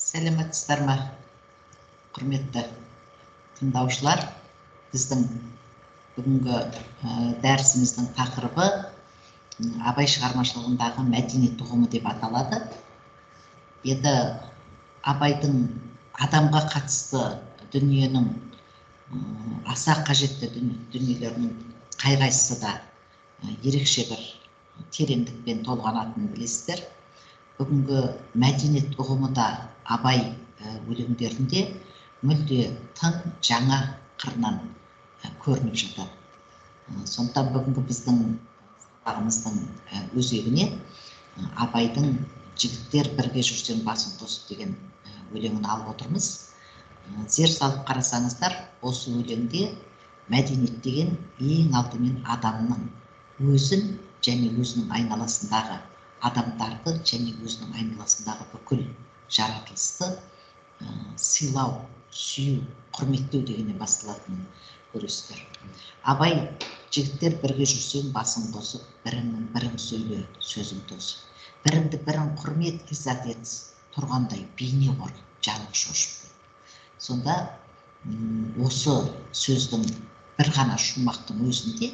Сәлеметсіздер ме, құрметті тыңдаушылар? Біздің бүгінгі дәрісіміздің тақырыбы Абай шығармашылығындағы мәдениет ұғымы деп аталады. Енді Абайдың адамға қатысты дүниенің аса қажетті дүниелерінің қай-қайсысы да ерекше бір тереңдікпен толғанатынын білесіздер. Бүгінгі мәдениет ұғымы да Абай өлеңдерінде мүлде тың жаңа қырынан көрініп жатыр. Сондықтан бүгінгі біздің сабағымыздың өзегіне Абайдың «Жігіттер бірге жүрсең басын қосып» деген өлеңін алып отырмыз. Зер салып қарасаңыздар, осы өлеңде мәдениет деген ең алдымен адамның өзін және өзінің айналасындағы адамдарды және өзінің айналасындағы бүкіл жаратылысты сыйлау, сүю, құрметтеу дегеннен басталатынын көресіздер. Абай «Жігіттер бірге жүрсең басын қосып, біріңнің бірің сөйле, сөзің тосып, біріңді бірің құрмет ғиззат ет, тұрғандай бейне қор, жаның шошып». Сонда осы сөздің бір ғана шумақтың өзінде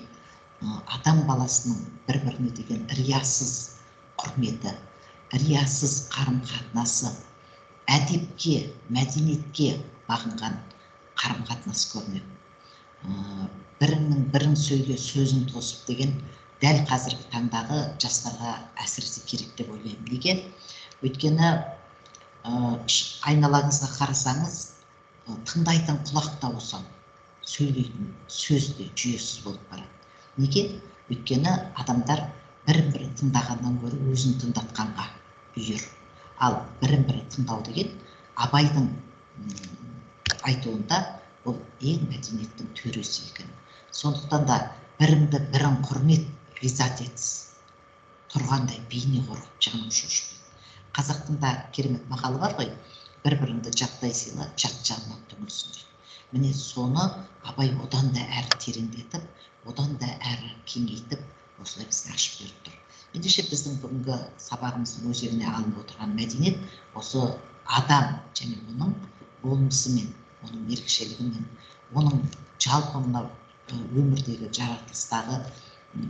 адам баласының бір-біріне деген риясыз құрметі, риясыз қарым-қатынасы, әдепке, мәдениетке бағынған қарым-қатынас көрінеді. Біріңнің бірің сөйле, сөзін тосып деген дәл қазіргі таңдағы жастарға әсіресе керек деп ойлаймын. Неге? Өйткені айналаңызға қарасаңыз, тыңдайтын құлақ та осы, сөйлейтін сөз де жүйесіз болып барады. Неге? Өйткені адамдар бірін-бірі тыңдағаннан гөрі өзін тыңдатқанға үйір. Ал бірін-бірі тыңдау деген Абайдың айтуында ол ең мәдениеттің төресі екен. Сондықтан да біріңді бірің құрмет ғиззат ет, тұрғандай бейне қорып, жаның шошып. Қазақтың да керемет мақалы бар ғой: бір-біріңді жаттай сыйла, жат жанына түңілсін дейді. Міне соны Абай одан да әрі тереңдетіп, одан да әрі кеңейтіп, осылай бізге ашып беріп тұр. Ендеше біздің бүгінгі сабағымыздың өзегіне алынып отырған мәдениет осы адам және оның болмысымен, оның ерекшелігімен, оның жалпы мынау өмірдегі жаратылыстағы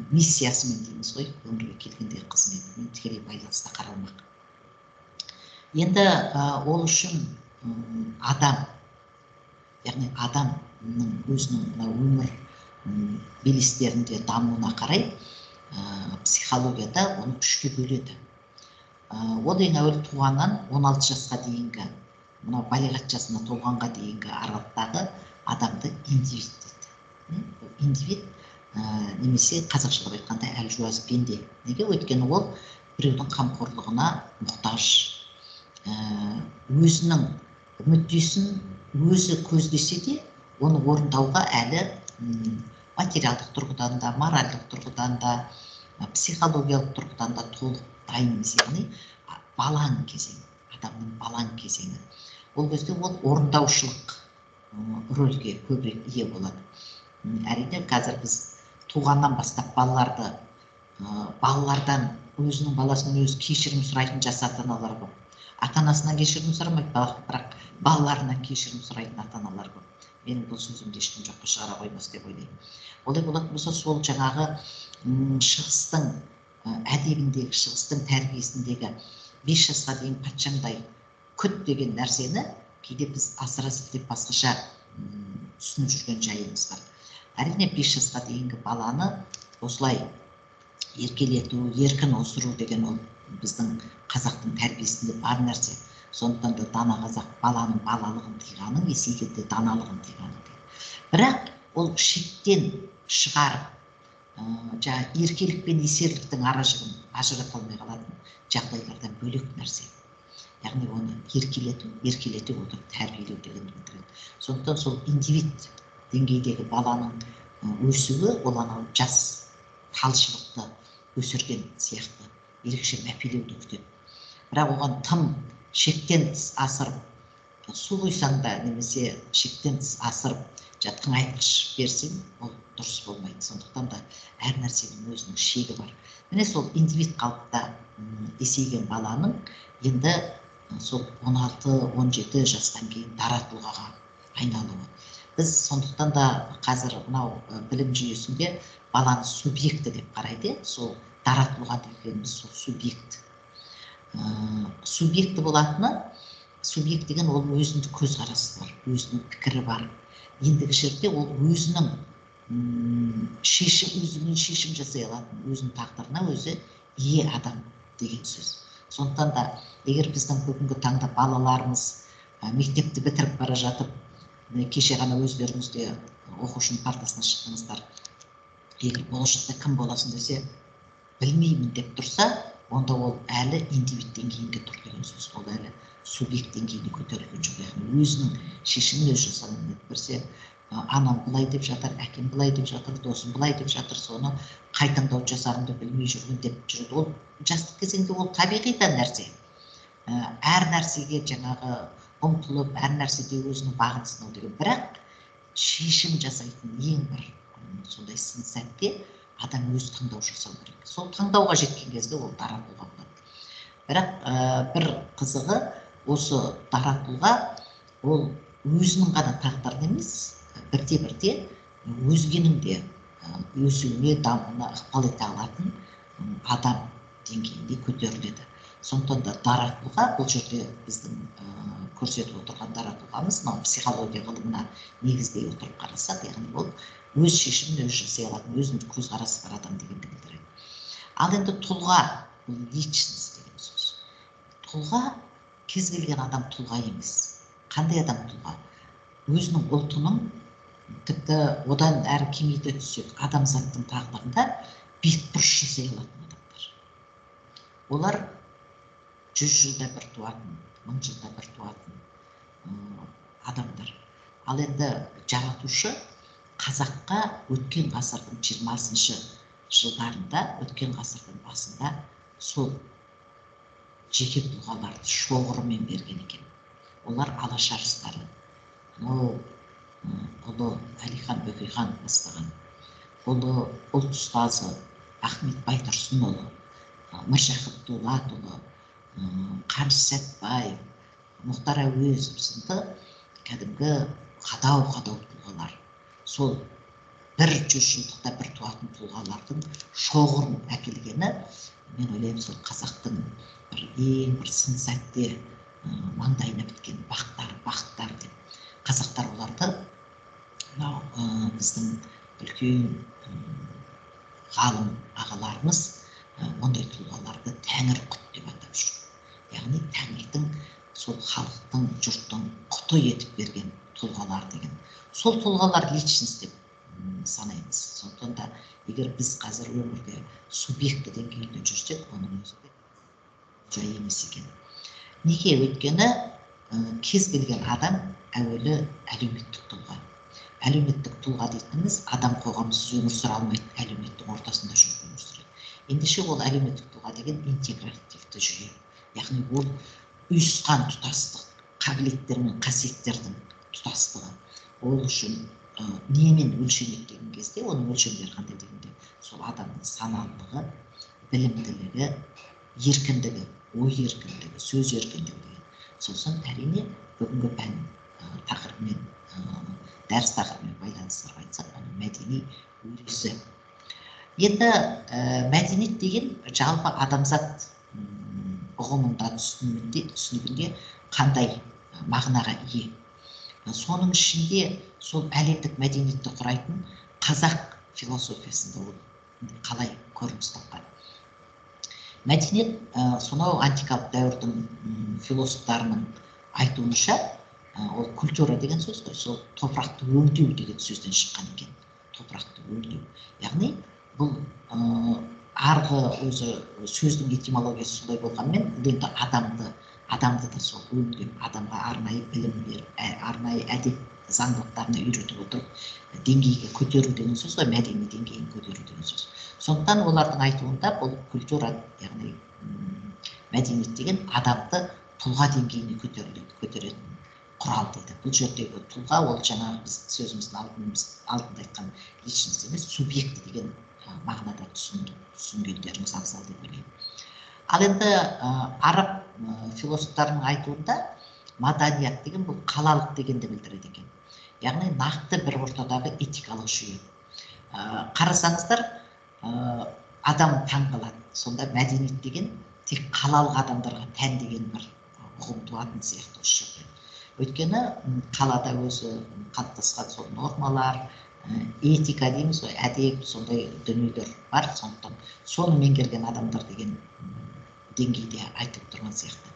миссиясымен дейміз ғой, өмірге келгендегі қызметімен тікелей байланыста қаралмақ. Енді ол үшін адам, яғни адамның өзінің өмір белестерінде дамуына қарай психологияда оны үшке бөледі. Ол ең әуелі туғаннан 16 жасқа дейінгі, мынау балиғат жасына толғанға дейінгі аралықтағы адамды индивид дейді. Индивид немесе қазақшалап айтқанда әлжуаз пенде. Неге? Өйткені ол біреудің қамқорлығына мұқтаж, өзінің мүддесін өзі көздесе де, оны орындауға әлі материалдық тұрғыдан да, моральдық тұрғыдан да, психологиялық тұрғыдан да толық дайын емес. Яғни балаң кезеңі, адамның балаң кезеңі. Ол кезде ол орындаушылық рөлге көбірек ие болады. Әрине қазір біз туғаннан бастап балалардан өзінің баласының өзі кешірім сұрайтын жас ата-аналар көп. Ата-анасынан кешірім сұрамайды, бірақ балаларынан кешірім сұрайтын ата-аналар көп. Менің бұл сөзімді ешкім жоққа шығара қоймас деп ойлаймын. Олай болатын болса, сол жаңағы шығыстың әдебіндегі, шығыстың тәрбиесіндегі 5 жасқа дейін патшаңдай күт деген нәрсені кейде біз асыра сілтеп басқаша түсініп жүрген жайымыз бар. Әрине 5 жасқа дейінгі баланы осылай еркелету, еркін өсіру деген ол біздің қазақтың тәрбиесінде бар нәрсе. Сондықтан да дана қазақ баланың балалығын тыйғаның, есейгенде даналығын тыйғаның дейді. Бірақ ол шектен шығарып, еркелік пен есерліктің аражігін ажырата алмай қалатын жағдайлардан бөлек нәрсе. Яғни оны еркелете отырып тәрбиелеу деген білдіреді. Сондықтан сол индивид деңгейдегі баланың өсуі, ол анау жас талшылықты өсірген сияқты ерекше мәпелеуді күтеді. Бірақ оған тым шектен тыс асырып, су құйсаң да немесе шектен тыс асырып, тыңайтқыш берсең, ол дұрыс болмайды. Сондықтан да әр нәрсенің өзінің шегі бар. Міне сол индивид қалыпта есейген баланың енді сол 16-17 жастан кейін дара тұлғаға айналуы. Біз сондықтан да қазір мынау білім жүйесінде баланы субъекті деп қарайды. Сол дара тұлға дегеніміз сол субъект. Субъекті болатыны, субъект деген ол өзіндік көзқарасы бар, өзінің пікірі бар. Ендігі жерде ол өзінің өзімен шешім жасай алатын, өзінің тағдырына өзі ие адам деген сөз. Сондықтан да егер біздің бүгінгі таңда балаларымыз мектепті бітіріп бара жатып, кеше ғана өздеріңіз де оқушының партасына шықтыңыздар, егер болашақта кім боласың десе, білмеймін деп тұрса, онда ол әлі индивид деңгейінде тұр деген сөз. Ол әлі субъект деңгейіне көтерілген жоқ. Яғни өзінің шешімін өзі жасауын берсе, анам былай деп жатыр, әкем былай деп жатыр, досым былай деп жатыр, соны қай таңдау жасарымды білмей жүрмін деп жүреді. Ол жастық кезеңде ол табиғи да нәрсе. Әр нәрсеге жаңағы ұмтылып, әр нәрседе өзінің бағын сынау деген. Бірақ шешім жасайтын ең бір сондай сын сәтте адам өз таңдау жасау керек. Сол таңдауға жеткен кезде ол дара тұлға болады. Бірақ бір қызығы, осы дара тұлға ол өзінің ғана тағдырын емес, бірте-бірте өзгенің де өсуіне, дамуына ықпал ете алатын адам деңгейінде көтеріледі. Сондықтан да дара тұлға, бұл жерде біздің көрсетіп отырған дара тұлғамыз, мынау психология ғылымына негіздей отырып қарасақ, яғни ол өз шешімін өзі жасай алатын, өзінің көзқарасы бар адам дегенді білдіреді. Ал енді тұлға, бұл личность деген сөз. Тұлға, кез келген адам тұлға емес. Қандай адам тұлға? Өзінің ұлтының, тіпті одан әрі кеңейте түсек, адамзаттың тағдырында бетбұрыс жасай алатын адамдар. Олар 100 жылда бір туатын, 1000 жылда бір туатын адамдар. Ал енді жаратушы қазаққа өткен ғасырдың 20-шы жылдарында, өткен ғасырдың басында сол жеке тұлғаларды шоғырымен берген екен. Олар алаш арыстары, ұлы Әлихан Бөкейхан бастаған, ұлы ұлт ұстазы Ахмет Байтұрсынұлы, Міржақып Дулатұлы, Қаныш Сәтбаев, Мұхтар Әуезов сынды кәдімгі қадау тұлғалар. Сол 100 жылдықта бір туатын тұлғалардың шоғырын әкелгені, мен ойлаймын, сол қазақтың ең бір сын сәтте маңдайына біткен бақыттар деп. Қазақтар оларды біздің үлкен ғалым ағаларымыз ондай тұлғаларды тәңір құт деп атап жүр. Яғни тәңірдің сол халықтың, жұрттың құты етіп берген тұлғалар деген. Сол тұлғалар личность деп санаймыз. Сондықтан да егер біз қазір өмірде субъекті деңгейінде жүрсек, оның өзі де жай емес екен. Неге? Өйткені кез келген адам әуелі әлеуметтік тұлға. Әлеуметтік тұлға дейтініміз адам қоғамсыз өмір сүре алмайды, әлеуметтің ортасында жүріп өмір сүреді. Ендеше ол әлеуметтік тұлға деген интегративті жүйе. Яғни ол ұйысқан тұтастық, қабілеттер мен қасиеттердің тұтастығы. Ол үшін немен өлшенеді деген кезде, оның өлшемдері қандай дегенде, сол адамның саналылығы, білімділігі, еркіндігі, ой еркіндігі, сөз еркіндігі деген. Сосын әрине бүгінгі пән тақырыбымен, дәріс тақырыбымен байланыстырып айтсақ, оның мәдени өресі. Енді мәдениет деген жалпы адамзат ұғымында түсінігінде қандай мағынаға ие. Соның ішінде сол әлемдік мәдениетті құрайтын қазақ философиясында ол қалай көрініс тапқан. Мәдениет сонау антикалық дәуірдің философтарының айтуынша, ол культура деген сөз ғой, сол топырақты өңдеу деген сөзден шыққан екен. Топырақты өңдеу. Яғни бұл арғы өзі сөздің этимологиясы солай болғанмен, бұл енді адамды да сол өңдеу, адамға арнайы білім беріп, арнайы әдет заңдылықтарына үйретіп отырып, деңгейге көтеру деген сөз ғой, мәдени деңгейін көтеру деген сөз. Сондықтан олардың айтуында бұл культура, яғни мәдениет деген адамды тұлға деңгейіне көтеретін құрал дейді. Бұл жердегі тұлға ол жаңағы біз сөзіміздің алдында айтқан личность емес, субъект деген мағынада түсінгендеріңіз абзал деп ойлаймын. Ал енді араб философтардың айтуында маданият деген бұл қалалық дегенді білдіреді екен. Яғни нақты бір ортадағы этикалық жүйе. Қарасаңыздар, адам таң қалады. Сонда мәдениет деген тек қалалық адамдарға тән деген бір ұғым туатын сияқты осы жерде. Өйткені қалада өзі қалыптасқан сол нормалар, этика дейміз ғой, әдеп, сондай дүниелер бар. Сондықтан соны меңгерген адамдар деген деңгейде айтып тұрған сияқты.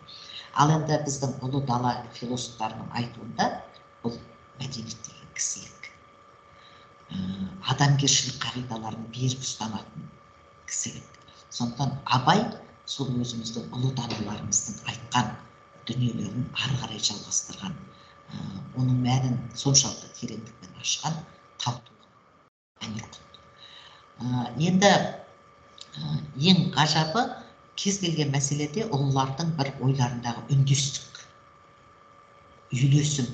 Ал енді біздің ұлы дала философтарының айтуында бұл мәдениет деген кісілік, адамгершілік қағидаларын берік ұстанатын кісілік. Сондықтан абай сол өзіміздің ұлы даналарымыздың айтқан дүниелерін ары қарай жалғастырған, оның мәнін соншалықты тереңдікпен ашқан таутуған. Енді ең ғажабы, кез келген мәселеде ұлылардың бір ойларындағы үндестік, үйлесім,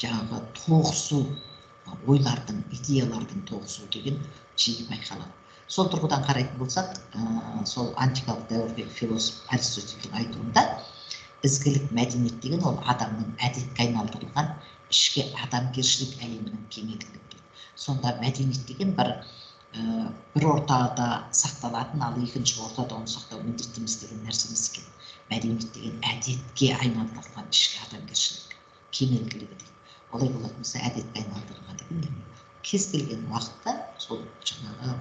жаңағы тоғысу, ойлардың, идеялардың тоғысу деген жиі байқалады. Сол тұрғыдан қарайтын болсақ, сол антикалық дәуірдегі философ Аристотельдің айтуында ізгілік мәдениет деген ол адамның әдетке айналдырылған ішкі адамгершілік әлемінің кеңейтілуі дейді. Сонда мәдениет деген бір ортада сақталатын, ал екінші ортада оны сақтау міндетті емес деген нәрсе емес екен. Мәдениет деген әдетке айналдырылған ішкі адамгершілік кемелділігі дейді. Олай болатын болса, әдетке айналдырылған деген кез келген уақытта сол жаңағы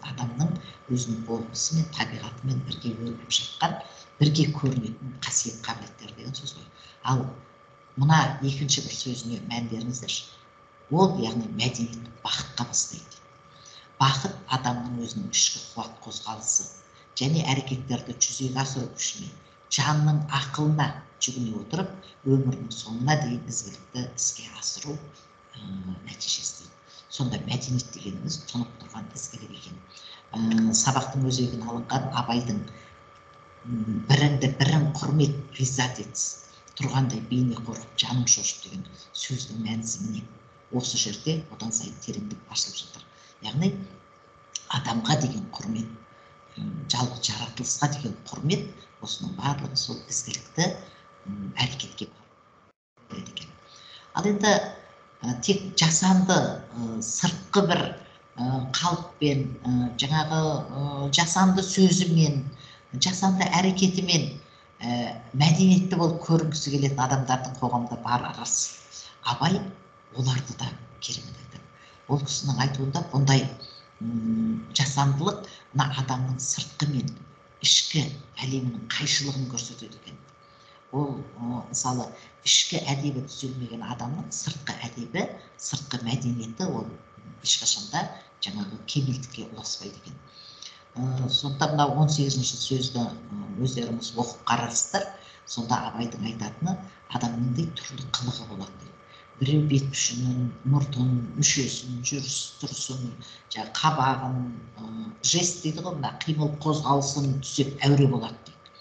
адамның өзінің болмысы мен табиғатымен бірге өрбіп жатқан, бірге көрінетін қасиет қабілеттер деген сөз ғой. Ал мына екінші бір сөзіне мән беріңіздерші. Ол, яғни мәдениет бақытқа бастайды. Бақыт адамның өзінің ішкі қуат қозғалысы және әрекеттерді жүзеге асыру күшіне, жанның ақылына жүгіне отырып, өмірінің соңына дейін ізгілікті іске асыру нәтижесі дейді. Сонда мәдениет дегеніміз тұнып тұрған ізгілік екен. Сабақтың өзегін алынған Абайдың біріңді бірің құрмет, ғиззат етсін, тұрғандай бейне қорқып, жаным шошып деген сөздің мәнісі міне. Осы жерде одан сайын тереңдік ашылып жатыр. Яғни адамға деген құрмет, жалпы жаратылысқа деген құрмет, осының барлығы сол ізгілікті әрекетке барады екен. Ал енді тек жасанды сыртқы бір қалыппен, жаңағы жасанды сөзімен, жасанды әрекетімен мәдениетті болып көрінгісі келетін адамдардың қоғамда бар арасы. Абай оларды да керемет айтады. Ол кісінің айтуында бұндай жасандылық мына адамның сыртқы мен ішкі әлемінің қайшылығын көрсетеді екен. Ол мысалы ішкі әдебі түзелмеген адамның сыртқы әдебі, сыртқы мәдениеті ол ешқашанда жаңағы кемелдікке ұласпайды екен. Сонда мына 18-ші сөзді өздеріңіз оқып қарарсыздар. Сонда Абайдың айтатыны адамның түрлі қылығы болады дейді. Біреу бет пішінін, мұртын, мүшесін, жүріс-тұрысын, қабағын, жест дейді ғой, мына қимыл қозғалысын түзеп әуре болады дейді.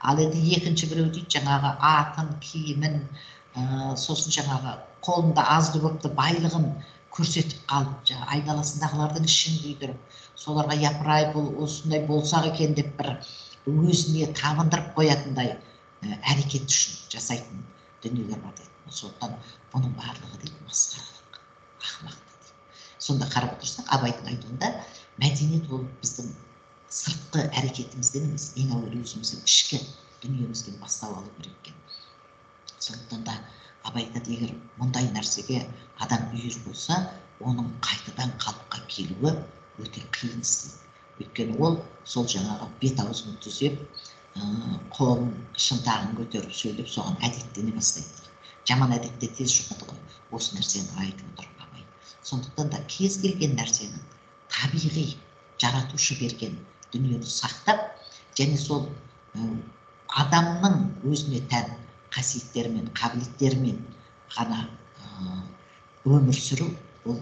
Ал енді екінші біреу дейді, жаңағы атын, киімін, сосын жаңағы қолында азды көпті байлығын көрсетіп қалып, айналасындағылардың ішін күйдіріп, соларға япырай бұл осындай болсақ екен деп бір өзіне табындырып қоятындай әрекет үшін жасайтын дүниелер бар дейді. Сондықтан бұның барлығы дейді масқаралық, ақымақтық дейді. Сонда қарап отырсақ, Абайдың айтуында мәдениет ол біздің сыртқы әрекетімізден емес, ең әуелі өзіміздің ішкі дүниемізден бастау алу керек екен. Сондықтан да Абай айтады, егер мұндай нәрсеге адам үйір болса, оның қайтадан қалыпқа келуі өте қиын іс дейді. Өйткені ол сол жаңағы бет аузын түзеп, қолын шынтағын көтеріп сөйлеп, соған әдеттене бастайды. Жаман әдетте тез жұғады ғой. Осы нәрсені айтып отыр Абай. Сондықтан да кез келген нәрсенің табиғи жаратушы берген дүниені сақтап, және сол адамның өзіне тән қасиеттерімен, қабілеттерімен ғана өмір сүру, ол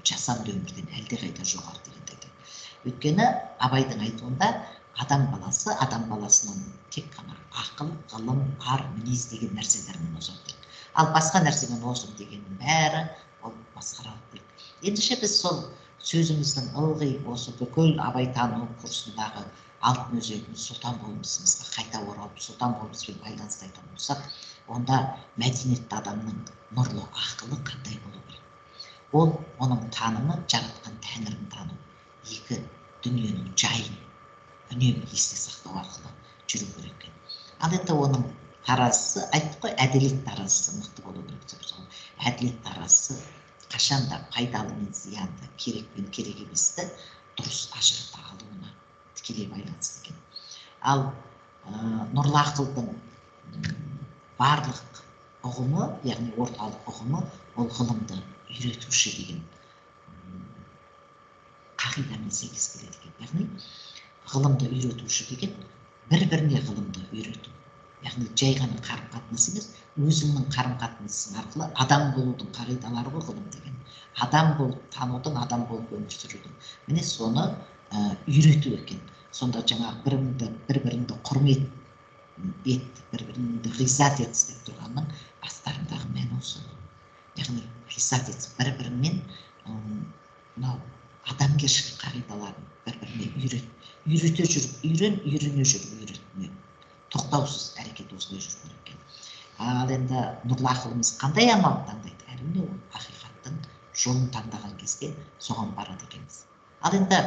жасанды өмірден әлдеқайда жоғары дегенді айтады. Өйткені Абайдың айтуында адам баласының тек қана ақыл, ғылым, ар, мінез деген нәрселермен озады дейді. Ал басқа нәрсемен озу дегеннің бәрі ол масқаралық дейді. Ендеше біз сол сөзіміздің ылғи осы бүкіл абайтану курсындағы алтын өзегіміз сұлтан болмысымызға қайта оралып сұлтан болмыспен байланысты айтатын болсақ, онда мәдениетті адамның нұрлы ақылы қандай болу керек? Ол оның танымы, жаратқан тәңірін тану, екі дүниенің жайын үнемі есте сақтау арқылы жүру керек екен. Ал енді оның таразысы, айттық қой, әділет таразысы мықты болу керек деп. Сол әділет таразысы қашанда пайдалы мен зиянды, керек пен керек еместі дұрыс ажырата алуына тікелей байланысты екен. Ал нұрлы ақылдың барлық ұғымы, яғни орталық ұғымы, ол ғылымды үйретуші деген қағидамен сәйкес келеді екен. Яғни ғылымды үйретуші деген бір-біріне ғылымды үйрету. Яғни жай ғана қарым-қатынас емес, өзіңнің қарым-қатынасың арқылы адам болудың қағидалары ғой ғылым деген. Адам болып танудың, адам болып өмір сүрудің. Міне соны үйрету екен. Сонда жаңағы бір-біріңді құрмет ет, бір-біріңді ғизат ет деп тұрғанның астарындағы мәні осы. Яғни ғизат ет, бір-біріңмен мынау адамгершілік қағидаларын бір-біріне үйрете жүріп, үйрене жүріп үйретіне тоқтаусыз әрекет осылай жүру керек екен. Ал енді нұрлы ақылымыз қандай амал таңдайды? Әрине ол ақиқаттың жолын таңдаған кезде соған барады екенбіз. Ал енді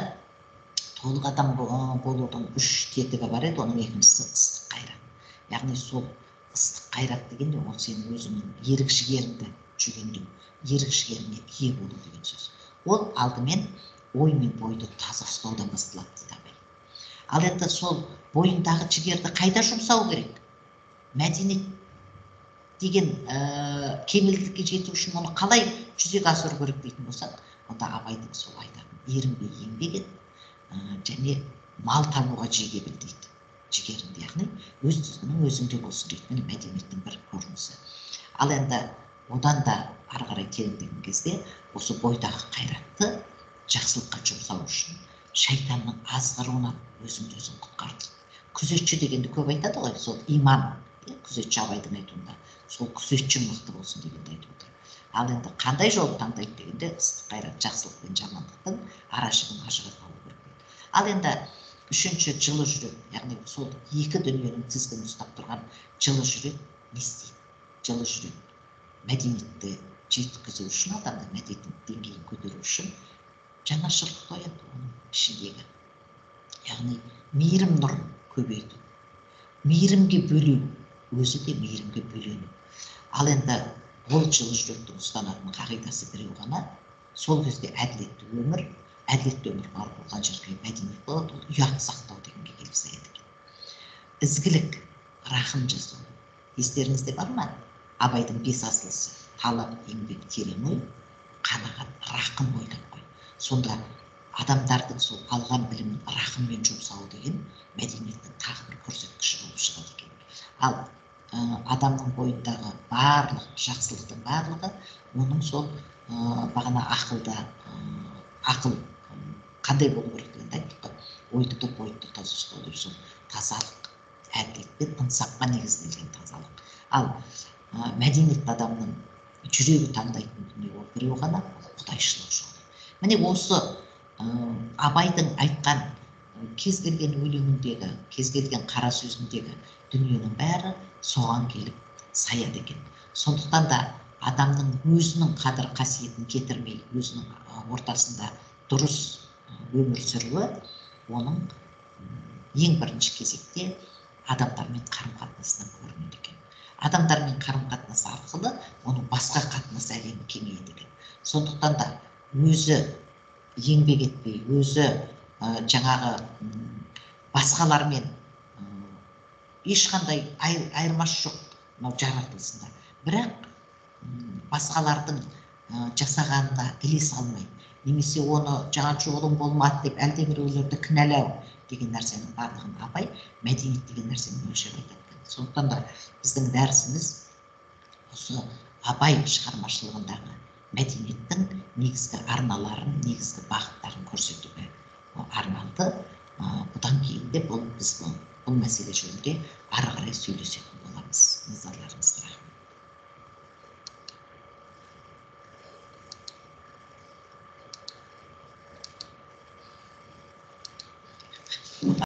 толық адам болудың үш тетігі бар еді, оның екіншісі ыстық қайрат. Яғни сол ыстық қайрат дегенде ол сенің өзіңнің ерік жігеріңді жүгендеу, ерік жігеріңе ие болу деген сөз. Ол алдымен ой мен бойды таза ұстаудан басталады дейді абай. Ал енді сол бойындағы жігерді қайда жұмсау керек? Мәдениет деген кемелдікке жету үшін оны қалай жүзеге асыру керек дейтін болсақ, онда абайдың сол айтатын ерінбей еңбек ет, және мал табуға жеге біл дейді. Жігеріңді, яғни өз тізгінің өзіңде болсын дейді. Міне мәдениеттің бір көрінісі. Ал енді одан да ары қарай тереңдеген кезде осы бойдағы қайратты жақсылыққа жұмсау үшін шайтанның азғыруынан өзіңді өзің құтқарды. Күзетші дегенді көп айтады ғой, сол иман, күзетші абайдың айтуында, сол күзетші мықты болсын дегенді айтып отыр. Ал енді қандай жолды таңдайды дегенде ыстық қайрат, жақсылық пен жамандықтың аражігін ажырата алу керек. Ал енді үшінші жылы жүрек, яғни сол екі дүниенің тізгінін ұстап тұрған жылы жүрек не істейді? Жылы жүрек мәдениетті жеткізу үшін, адамның мәдениет деңгейін көтеру үшін жаңашылдық қояды оның ішіндегі. Яғни мейірім нұрын көбейту, мейірімге бөлу, өзі де мейірімге бөлену. Ал енді ол жылы жүректің ұстанатын қағидасы біреу ғана, сол кезде әділетті өмір бар болған жерге мәдениет болады, ол ұят сақтау дегенге келіп саяды екен. Ізгілік, рахым жасау. Естеріңізде бар ма? Абайдың 5 асылысы: талап, еңбек, терең ой, қанағат, рақым ойлап қой. Сонда адамдардың сол алған білімін рақыммен жұмсау деген мәдениеттің тағы бір көрсеткіші болып шығады екен. Ал адамның бойындағы барлық жақсылықтың барлығы оның сол бағана ақыл қандай болу керек дегенді айттық қой. Ойды да бойды таза ұстау деп, сол тазалық, әділет пен ынсапқа негізделген тазалық. Ал мәдениетті адамның жүрегі таңдайтын дүние ол біреу ғана, құдайшылық жолы. Міне осы абайдың айтқан кез келген өлеңіндегі, кез келген қара сөзіндегі дүниенің бәрі соған келіп саяды екен. Сондықтан да адамның өзінің қадір қасиетін кетірмей, өзінің ортасында дұрыс өмір сүруі оның ең бірінші кезекте адамдармен қарым-қатынасынан көрінеді екен. Адамдармен қарым-қатынас арқылы оның басқа қатынас әлемі кеңейеді екен. Сондықтан да өзі еңбек етпей, өзі жаңағы басқалармен ешқандай айырмасы жоқ мынау жаратылысында. Бірақ басқалардың жасағанына ілесе алмай, немесе оны жаңа жолың болмады деп әлдебіреулерді кінәлау деген нәрсенің барлығын абай мәдениет деген нәрсені өлшеп айтады. Сондықтан да біздің дәрісіміз осы абай шығармашылығындағы мәдениеттің негізгі арналарын, негізгі бағыттарын көрсетуге арналды. Бұдан кейін де біз бұл мәселе жөнінде ары қарай сөйлесетін боламыз. Назарларыңызға